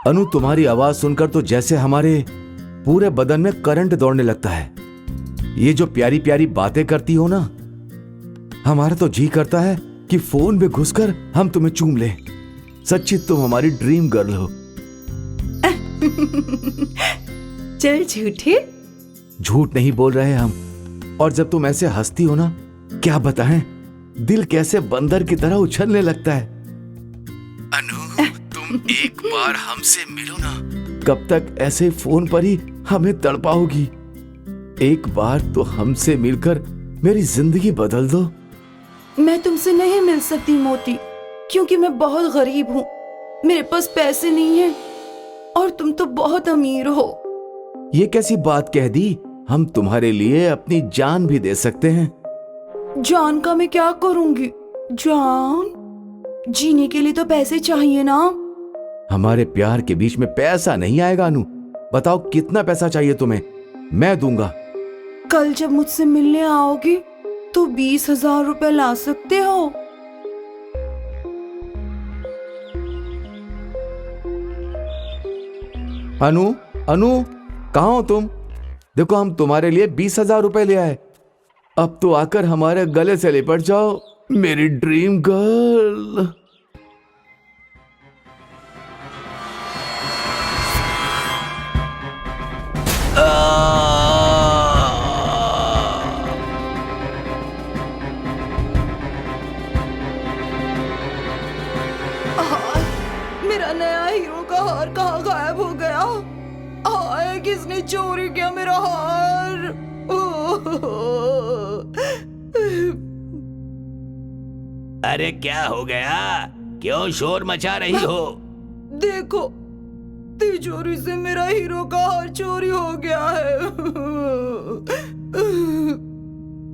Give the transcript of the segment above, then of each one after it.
अनु, तुम्हारी आवाज सुनकर तो जैसे हमारे पूरे बदन में करंट दौड़ने लगता है। ये जो प्यारी प्यारी बातें करती हो ना, हमारा तो जी करता है कि फोन में घुसकर हम तुम्हें चूम लें। सच्ची तुम हमारी ड्रीम गर्ल हो। चल झूठे। झूठ नहीं बोल रहे हम। और जब तुम ऐसे हंसती हो ना, क्या बताएं, दिल कैसे बंदर की तरह उछलने लगता है। अनु, तुम एक बार हमसे मिलो ना। कब तक ऐसे फोन पर ही हमें तड़पाओगी? एक बार तो हमसे मिलकर मेरी जिंदगी बदल दो। मैं तुमसे नहीं मिल सकती मोती, क्योंकि मैं बहुत गरीब हूँ। मेरे पास पैसे नहीं है और तुम तो बहुत अमीर हो। ये कैसी बात कह दी? हम तुम्हारे लिए अपनी जान भी दे सकते हैं। जान का मैं क्या करूंगी? जान, जीने के लिए तो पैसे चाहिए ना। हमारे प्यार के बीच में पैसा नहीं आएगा अनु। बताओ कितना पैसा चाहिए तुम्हें, मैं दूंगा। कल जब मुझसे मिलने आओगे तो 20,000 रुपए ला सकते हो। अनु, अनु, कहाँ हो तुम? देखो, हम तुम्हारे लिए 20,000 रुपए ले आए। अब तो आकर हमारे गले से लिपट जाओ, मेरी ड्रीम गर्ल। मेरा नया हीरो का हार कहाँ गायब हो गया? हाय, किसने चोरी किया मेरा हार? अरे क्या हो गया? क्यों शोर मचा रही हो? देखो, तिजोरी से मेरा हीरो का हार चोरी हो गया है।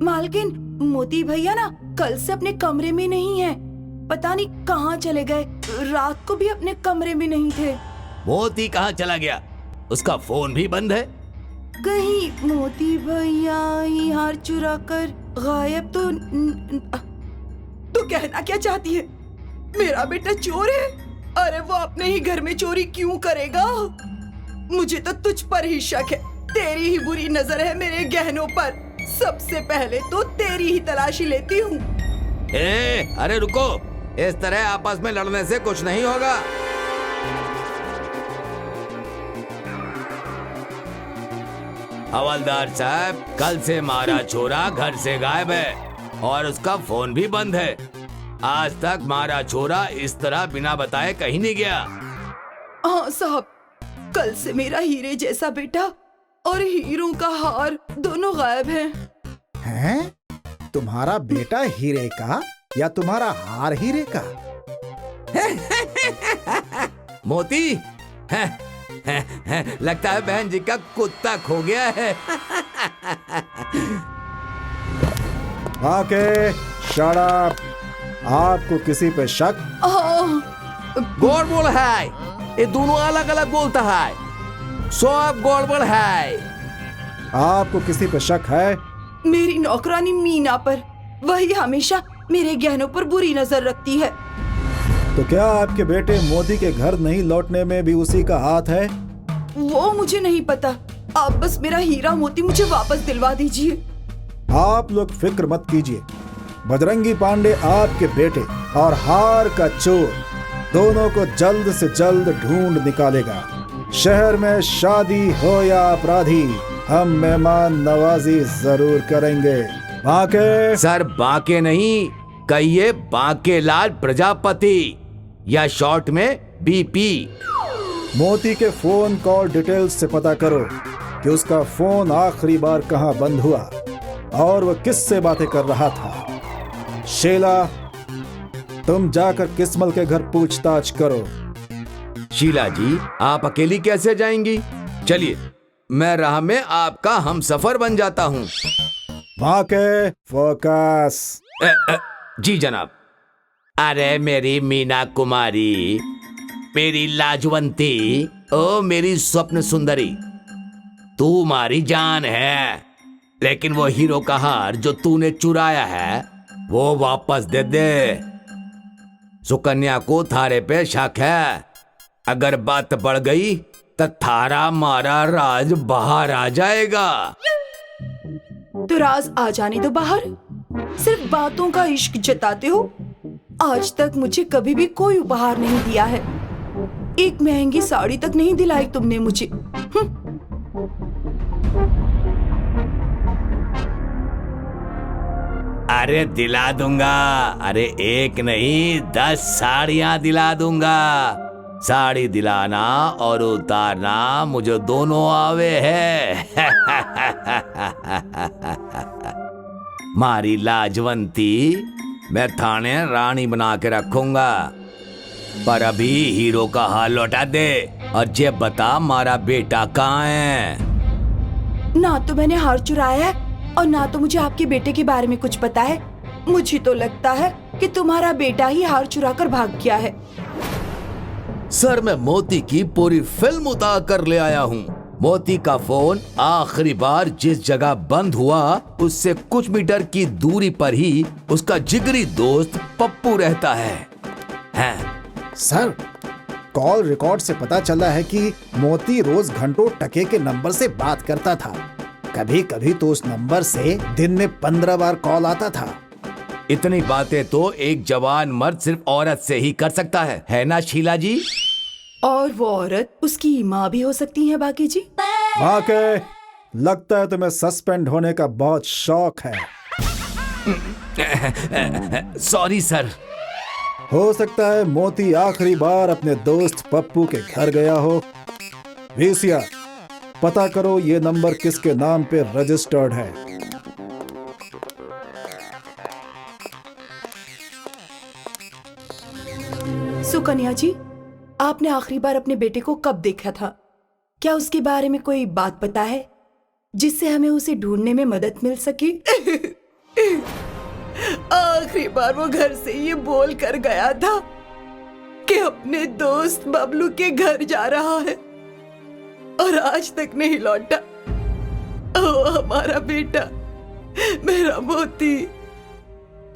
मालकिन, मोती भैया ना कल से अपने कमरे में नहीं है। पता नहीं कहाँ चले गए। रात को भी अपने कमरे में नहीं थे। मोती कहाँ चला गया? उसका फोन भी बंद है। कहीं मोती भैया ही हार चुरा कर गायब तो कहना क्या चाहती है? मेरा बेटा चोर है? अरे वो अपने ही घर में चोरी क्यों करेगा? मुझे तो तुझ पर ही शक है। तेरी ही बुरी नजर है मेरे गहनों पर। सबसे पहले तो तेरी ही तलाशी लेती हूँ। अरे रुको, इस तरह आपस में लड़ने से कुछ नहीं होगा। हवलदार साहब, कल से हमारा छोरा घर से गायब है और उसका फोन भी बंद है। आज तक हमारा छोरा इस तरह बिना बताए कहीं नहीं गया। हाँ साहब, कल से मेरा हीरे जैसा बेटा और हीरो का हार दोनों गायब हैं। हैं? तुम्हारा बेटा हीरे का या तुम्हारा हार हीरे का? मोती, लगता है बहन जी का कुत्ता खो गया है। आके शट अप। आपको किसी पे शक? गड़बड़ है, ये दोनों अलग अलग बोलता है। सब गड़बड़ है। आपको किसी पे शक है? मेरी नौकरानी मीना पर। वही हमेशा मेरे गहनों पर बुरी नजर रखती है। तो क्या आपके बेटे मोदी के घर नहीं लौटने में भी उसी का हाथ है? वो मुझे नहीं पता। आप बस मेरा हीरा मोती मुझे वापस दिलवा दीजिए। आप लोग फिक्र मत कीजिए। बजरंगी पांडे आपके बेटे और हार का चोर दोनों को जल्द से जल्द ढूंढ निकालेगा। शहर में शादी हो या अपराधी, हम मेहमान नवाजी जरूर करेंगे। बाके सर, बाके नहीं कहिए, बाके लाल प्रजापति, या शॉर्ट में बीपी। मोती के फोन कॉल डिटेल्स से पता करो कि उसका फोन आखिरी बार कहां बंद हुआ और वह किससे बातें कर रहा था। शीला, तुम जाकर किस्मल के घर पूछताछ करो। शीला जी, आप अकेली कैसे जाएंगी? चलिए, मैं राह में आपका हमसफर बन जाता हूँ। वहां के फोकस। जी जनाब। अरे मेरी मीना कुमारी, मेरी लाजवंती, ओ मेरी स्वप्न सुंदरी, तू हमारी जान है। लेकिन वो हीरो का हार जो तूने चुराया है वो वापस दे दे। सुकन्या को थारे पे शक है। अगर बात बढ़ गई तो थारा मारा राज बाहर आ जाएगा। तो राज आ जाने दो बाहर। सिर्फ बातों का इश्क जताते हो। आज तक मुझे कभी भी कोई उपहार नहीं दिया है। एक महंगी साड़ी तक नहीं दिलाई तुमने मुझे। अरे दिला दूंगा। अरे एक नहीं 10 साड़ियां दिला दूंगा। साड़ी दिलाना और उतारना मुझे दोनों आवे है। मारी लाजवंती मैं थाने रानी बना के रखूंगा। पर अभी हीरो का हाल लौटा दे और ये बता मारा बेटा कहाँ है। ना तो मैंने हार चुराया है और ना तो मुझे आपके बेटे के बारे में कुछ पता है। मुझे तो लगता है कि तुम्हारा बेटा ही हार चुरा कर भाग गया है। सर मैं मोती की पूरी फिल्म उतार कर ले आया हूँ। मोती का फोन आखिरी बार जिस जगह बंद हुआ उससे कुछ मीटर की दूरी पर ही उसका जिगरी दोस्त पप्पू रहता है। सर, कॉल रिकॉर्ड से पता चला है कि मोती रोज घंटों टके के नंबर से बात करता था। कभी कभी तो उस नंबर से दिन में 15 बार कॉल आता था। इतनी बातें तो एक जवान मर्द सिर्फ औरत से ही कर सकता है ना शीला जी? और वो औरत उसकी माँ भी हो सकती है बाकी जी। वाकई लगता है तुम्हें सस्पेंड होने का बहुत शौक है। Sorry sir. हो सकता है मोती आखिरी बार अपने दोस्त पप्पू के घर गया हो। वीसिया, पता करो ये नंबर किसके नाम पे रजिस्टर्ड है। सुकन्या जी, आपने आखिरी बार अपने बेटे को कब देखा था? क्या उसके बारे में कोई बात पता है जिससे हमें उसे ढूंढने में मदद मिल सके? आखिरी बार वो घर से ये बोल कर गया था कि अपने दोस्त बबलू के घर जा रहा है और आज तक नहीं लौटा। ओ हमारा बेटा, मेरा मोती,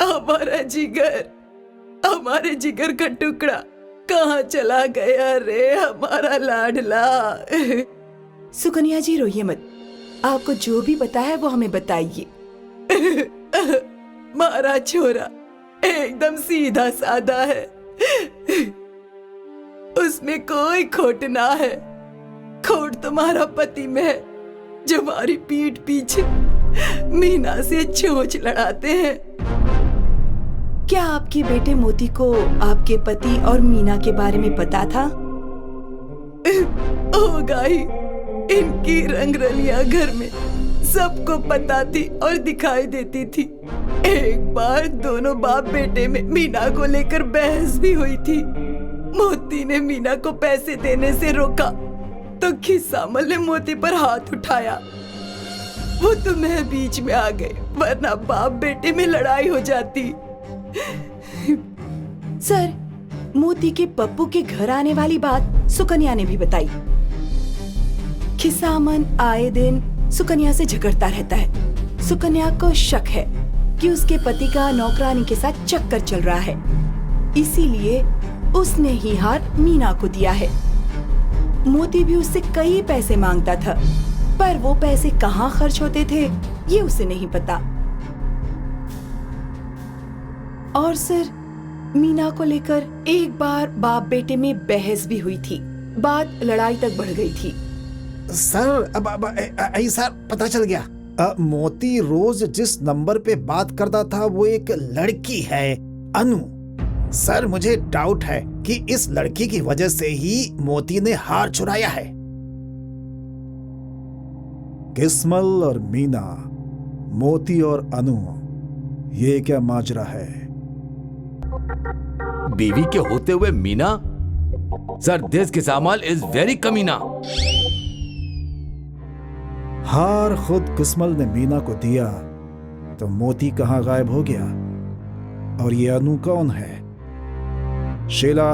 हमारा जिगर, हमारे जिगर का टुकड़ा कहाँ चला गया रे हमारा लाडला। सुकन्या जी रोइए मत, आपको जो भी पता है वो हमें बताइए। मारा छोरा एकदम सीधा साधा है, उसमें कोई खोट ना है। खोट तुम्हारा पति में है जो हमारी पीठ पीछे मीना से चोंच लड़ाते हैं। क्या आपके बेटे मोती को आपके पति और मीना के बारे में पता था? होगा ही, इनकी रंगरलियां घर में सबको पता थी और दिखाई देती थी। एक बार दोनों बाप बेटे में मीना को लेकर बहस भी हुई थी। मोती ने मीना को पैसे देने से रोका तो खिस्सामल ने मोती पर हाथ उठाया। वो तो मैं बीच में आ गई, वरना बाप बेटे में लड़ाई हो जाती। सर, मोती के पप्पू के घर आने वाली बात सुकन्या ने भी बताई। खिसामन आए दिन सुकन्या से झगड़ता रहता है। सुकन्या को शक है कि उसके पति का नौकरानी के साथ चक्कर चल रहा है, इसीलिए उसने ही हाथ मीना को दिया है। मोती भी उससे कई पैसे मांगता था, पर वो पैसे कहाँ खर्च होते थे ये उसे नहीं पता। और सर, मीना को लेकर एक बार बाप बेटे में बहस भी हुई थी। बात लड़ाई तक बढ़ गई थी। सर, अब ऐसा पता चल गया। मोती रोज जिस नंबर पे बात करता था वो एक लड़की है, अनु। सर, मुझे डाउट है कि इस लड़की की वजह से ही मोती ने हार चुराया है। किस्मल और मीना, मोती और अनु, ये क्या माजरा है? बीवी के होते हुए मीना? सर, दिस किसामल इज वेरी कमीना। हार खुद किस्मल ने मीना को दिया तो मोती कहाँ गायब हो गया? और ये अनु कौन है? शीला,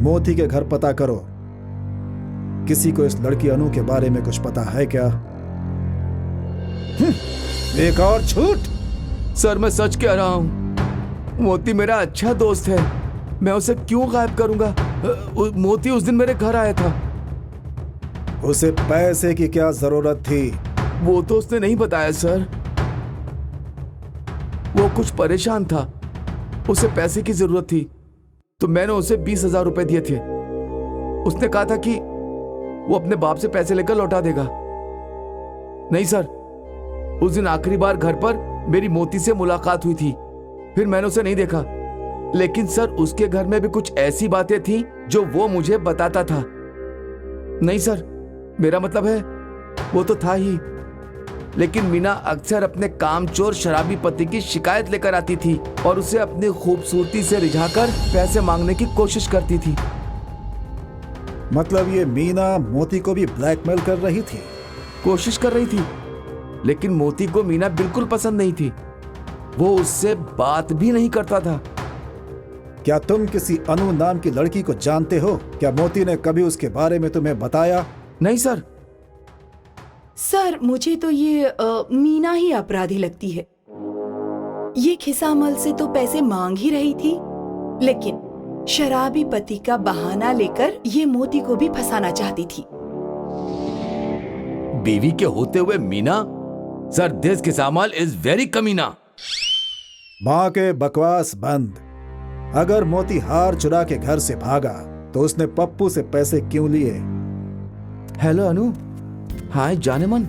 मोती के घर पता करो। किसी को इस लड़की अनु के बारे में कुछ पता है क्या? एक और छूट। सर, मैं सच कह रहा हूं, मोती मेरा अच्छा दोस्त है, मैं उसे क्यों गायब करूंगा? मोती उस दिन मेरे घर आया था। उसे पैसे की क्या जरूरत थी? वो तो उसने नहीं बताया सर। वो कुछ परेशान था, उसे पैसे की जरूरत थी, तो मैंने उसे 20,000 रुपए दिए थे। उसने कहा था कि वो अपने बाप से पैसे लेकर लौटा देगा। नहीं सर, उस दिन आखिरी बार घर पर मेरी मोती से मुलाकात हुई थी, फिर मैंने उसे नहीं देखा। लेकिन सर, उसके घर में भी कुछ ऐसी बातें थी जो वो मुझे बताता था। नहीं सर, मेरा मतलब है वो तो था ही, लेकिन मीना अक्सर अपने कामचोर शराबी पति की शिकायत लेकर आती थी और उसे अपनी खूबसूरती से रिझाकर पैसे मांगने की कोशिश करती थी। मतलब ये मीना मोती को भी ब्लैकमेल कर रही थी? कोशिश कर रही थी, लेकिन मोती को मीना बिल्कुल पसंद नहीं थी। वो उससे बात भी नहीं करता था। क्या तुम किसी अनु नाम की लड़की को जानते हो? क्या मोती ने कभी उसके बारे में तुम्हें बताया? नहीं सर। सर, मुझे तो ये मीना ही अपराधी लगती है। ये खिसामल से तो पैसे मांग ही रही थी, लेकिन शराबी पति का बहाना लेकर ये मोती को भी फंसाना चाहती थी। बीवी के होते हुए मीना? सर, दिस किसामल इज वेरी कमीना। माँ के बकवास बंद। अगर मोती हार चुरा के घर से भागा तो उसने पप्पू से पैसे क्यों लिए? हेलो अनु। हाय जाने मन,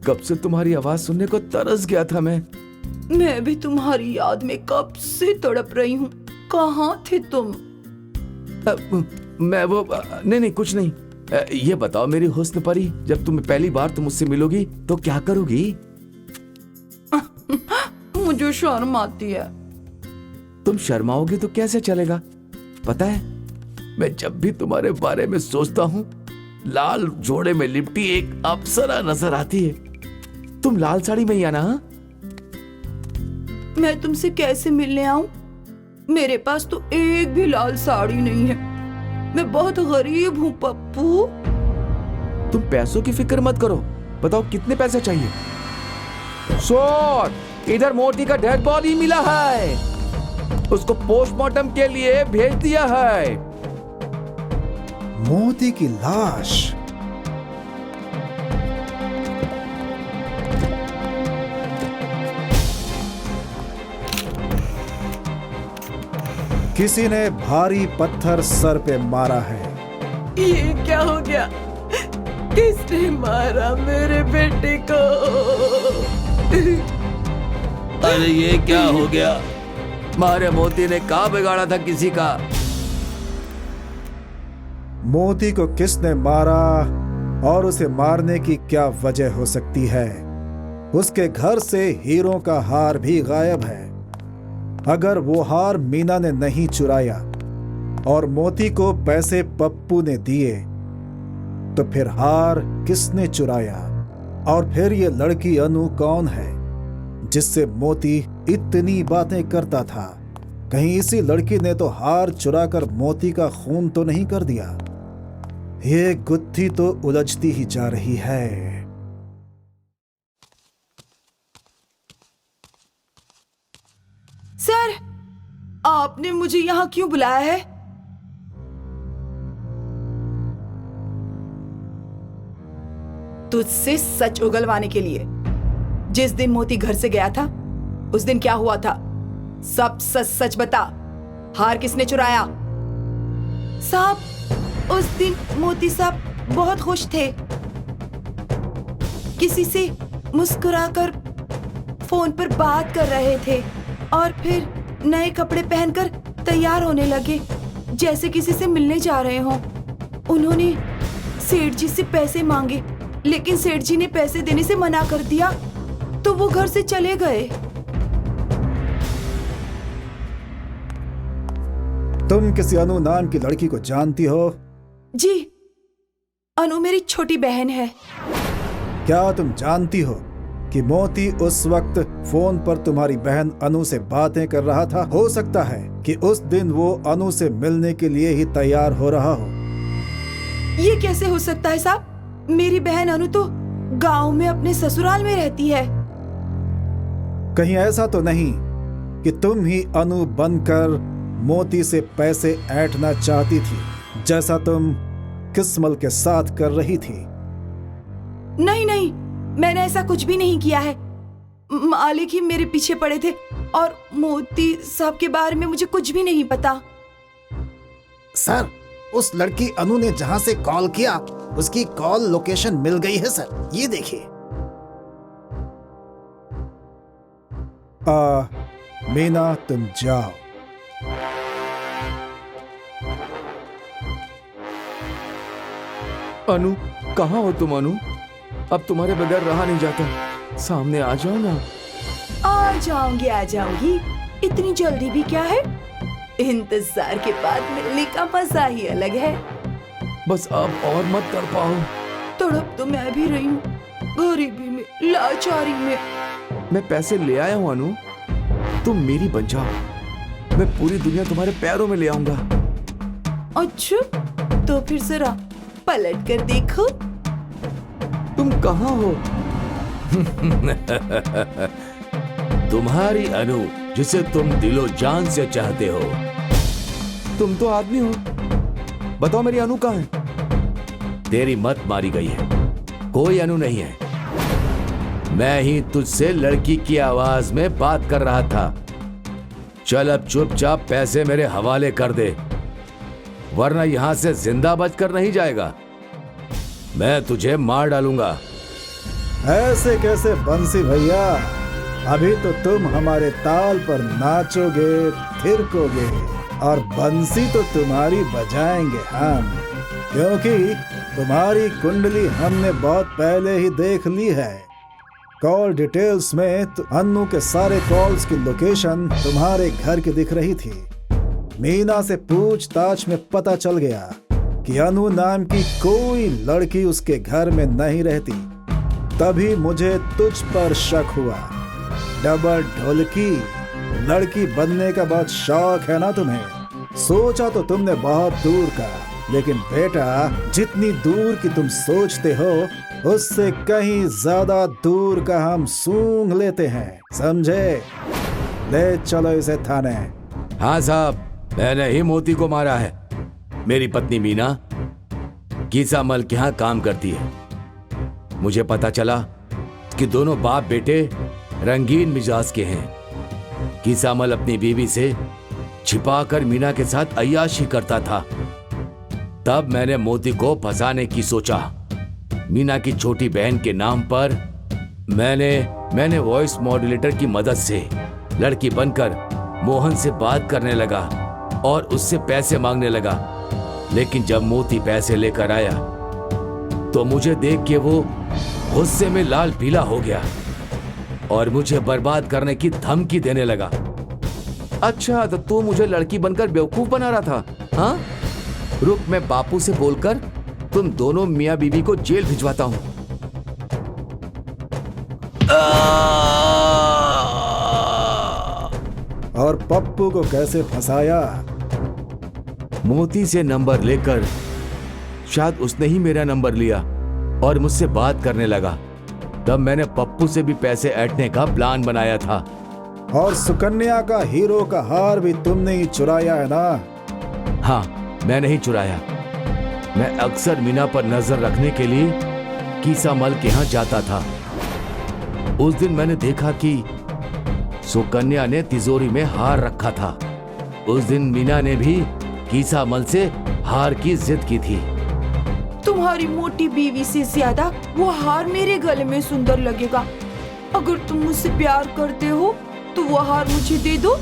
कब से तुम्हारी आवाज सुनने को तरस गया था मैं भी तुम्हारी याद में कब से तड़प रही हूँ। कहाँ थे तुम? मैं वो नहीं कुछ नहीं। ये बताओ मेरी हुस्न परी, जब तुम पहली बार तुम मुझसे मिलोगी तो क्या करोगी? मुझे शर्म आती है। तुम शर्माओगी तो कैसे चलेगा? पता है, मैं जब भी तुम्हारे बारे में सोचता हूँ, लाल जोड़े में लिपटी एक अप्सरा नजर आती है। तुम लाल साड़ी में ही आना। हाँ? मैं तुमसे कैसे मिलने आऊं? मेरे पास तो एक भी लाल साड़ी नहीं है। मैं बहुत गरीब हूँ पप्पू। तुम पैसों की फिक्र मत करो। बताओ कितने पैसे चाहिए? सर, इधर मोती का डेड बॉडी मिला है, उसको पोस्टमार्टम के लिए भेज दिया है। मोती की लाश? किसी ने भारी पत्थर सर पे मारा है। ये क्या हो गया? किसने मारा मेरे बेटे को? अरे ये क्या हो गया? मारे मोती ने कहाँ बिगाड़ा था किसी का? मोती को किसने मारा और उसे मारने की क्या वजह हो सकती है? उसके घर से हीरों का हार भी गायब है। अगर वो हार मीना ने नहीं चुराया और मोती को पैसे पप्पू ने दिए, तो फिर हार किसने चुराया? और फिर ये लड़की अनु कौन है जिससे मोती इतनी बातें करता था? कहीं इसी लड़की ने तो हार चुराकर मोती का खून तो नहीं कर दिया? ये गुत्थी तो उलझती ही जा रही है। सर, आपने मुझे यहाँ क्यों बुलाया है? तुझसे सच उगलवाने के लिए। जिस दिन मोती घर से गया था, उस दिन क्या हुआ था? सब सच सच बता। हार किसने चुराया? साहब, उस दिन मोती साहब बहुत खुश थे। किसी से मुस्कुराकर फोन पर बात कर रहे थे और फिर नए कपड़े पहनकर तैयार होने लगे, जैसे किसी से मिलने जा रहे हों। उन्होंने सेठ जी से पैसे मांगे, लेकिन सेठ जी ने पैसे देने से मना कर दिया, तो वो घर से चले गए। तुम किसी अनु नाम की लड़की को जानती हो? जी, अनु मेरी छोटी बहन है। क्या तुम जानती हो कि मोती उस वक्त फोन पर तुम्हारी बहन अनु से बातें कर रहा था? हो सकता है कि उस दिन वो अनु से मिलने के लिए ही तैयार हो रहा हो। ये कैसे हो सकता है साहब? मेरी बहन अनु तो गांव में अपने ससुराल में रहती है। कहीं ऐसा तो नहीं कि तुम ही अनु बनकर मोती से पैसे ऐंठना चाहती थी, जैसा तुम किस्मल के साथ कर रही थी। नहीं नहीं, मैंने ऐसा कुछ भी नहीं किया है। मालिक ही मेरे पीछे पड़े थे और मोती साहब के बारे में मुझे कुछ भी नहीं पता। सर, उस लड़की अनु ने जहां से कॉल किया उसकी कॉल लोकेशन मिल गई है सर, ये देखिए। मीना तुम जाओ। अनु, कहाँ हो तुम अनु? अब तुम्हारे बगैर रहा नहीं जाता। सामने आ जाओ ना। आ जाऊंगी। इतनी जल्दी भी क्या है? इंतजार के बाद मिलने का मजा ही अलग है। बस अब और मत कर पाओ। तड़प तो मैं भी रही हूँ, गरीबी में, लाचारी में। मैं पैसे ले आया हूँ अनु, तुम मेरी बन जाओ। मैं पूरी दुनिया तुम्हारे पैरों में ले आऊंगा। अच्छा, तो फिर जरा पलट कर देखो। तुम कहाँ हो? तुम्हारी अनु, जिसे तुम दिलो जान से चाहते हो। तुम तो आदमी हो, बताओ मेरी अनु कहाँ है? तेरी मत मारी गई है, कोई अनु नहीं है। मैं ही तुझसे लड़की की आवाज में बात कर रहा था। चल अब चुपचाप पैसे मेरे हवाले कर दे, वरना यहां से जिंदा बचकर नहीं जाएगा। मैं तुझे मार डालूंगा। ऐसे कैसे बंसी भैया, अभी तो तुम हमारे ताल पर नाचोगे, थिरकोगे और बंसी तो तुम्हारी बजाएंगे हम, क्योंकि तुम्हारी कुंडली हमने बहुत पहले ही देख ली है। कॉल डिटेल्स में अन्नू के सारे कॉल्स की लोकेशन तुम्हारे घर की दिख रही थी। मीना से पूछताछ में पता चल गया कि अनु नाम की कोई लड़की उसके घर में नहीं रहती। तभी मुझे तुझ पर शक हुआ। डबल ढोलकी लड़की बनने का बहुत शौक है ना तुम्हें? सोचा तो तुमने बहुत दूर का, लेकिन बेटा जितनी दूर की तुम सोचते हो उससे कहीं ज्यादा दूर का हम सूंघ लेते हैं, समझे? ले चलो इसे थाने। हाँ साहब, मैंने ही मोती को मारा है। मेरी पत्नी मीना कीसामल के यहाँ काम करती है। मुझे पता चला कि दोनों बाप बेटे रंगीन मिजाज के हैं। कीसामल अपनी बीवी से छिपाकर मीना के साथ अय्याशी करता था। तब मैंने मोती को फंसाने की सोचा। मीना की छोटी बहन के नाम पर मैंने वॉइस मॉड्यूलेटर की मदद से लड़की बनकर मोहन से बात करने लगा और उससे पैसे मांगने लगा। लेकिन जब मोती पैसे लेकर आया तो मुझे देख के वो गुस्से में लाल पीला हो गया और मुझे बर्बाद करने की धमकी देने लगा। अच्छा, तो तू मुझे लड़की बनकर बेवकूफ बना रहा था? हाँ, रुक, मैं बापू से बोलकर तुम दोनों मियाँ बीवी को जेल भिजवाता हूँ। और पप्पू को कैसे फंसाया? मोती से नंबर लेकर शायद उसने ही मेरा नंबर लिया और मुझसे बात करने लगा। तब मैंने पप्पू से भी पैसे ऐंठने का प्लान बनाया था। और सुकन्या का हीरो का हार भी तुमने ही चुराया है ना? हाँ, मैंने ही चुराया। मैं अक्सर मीना पर नजर रखने के लिए कीसामल के यहाँ जाता था। उस दिन मैंने देखा कि सुकन्या ने तिजोरी में हार रखा था। उस दिन मीना ने भी कीसामल से हार की जिद की थी। तुम्हारी मोटी बीवी से ज्यादा वो हार मेरे गले में सुंदर लगेगा। अगर तुम मुझसे प्यार करते हो तो वो हार मुझे दे दो।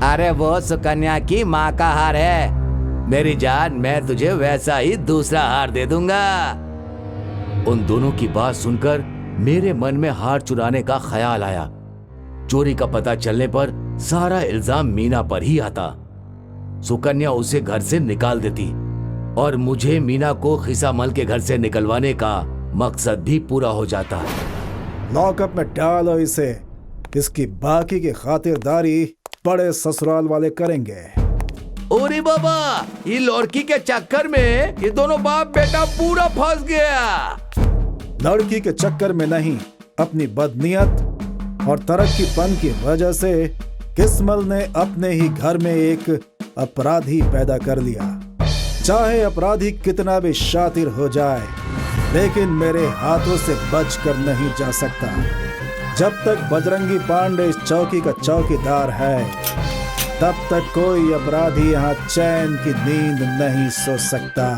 अरे वो सुकन्या की माँ का हार है मेरी जान, मैं तुझे वैसा ही दूसरा हार दे दूंगा। उन दोनों की बात सुनकर मेरे मन में हार चुराने का ख्याल आया। चोरी का पता चलने पर सारा इल्जाम मीना पर ही आता। सुकन्या उसे घर से निकाल देती और मुझे मीना को कीसामल के घर से निकलवाने का मकसद भी पूरा हो जाता। लॉकअप में डालो इसे। इसकी बाकी की खातिरदारी बड़े ससुराल वाले करेंगे। ओरे बाबा, ये लड़की के चक्कर में ये दोनों बाप बेटा पूरा फंस गया। लड़की के चक्कर में नहीं, अपनी बदनीयत और तरक्कीपन की वजह से किस्मल ने अपने ही घर में एक अपराधी पैदा कर लिया। चाहे अपराधी कितना भी शातिर हो जाए, लेकिन मेरे हाथों से बच कर नहीं जा सकता। जब तक बजरंगी पांडे इस चौकी का चौकीदार है, तब तक कोई अपराधी यहाँ चैन की नींद नहीं सो सकता।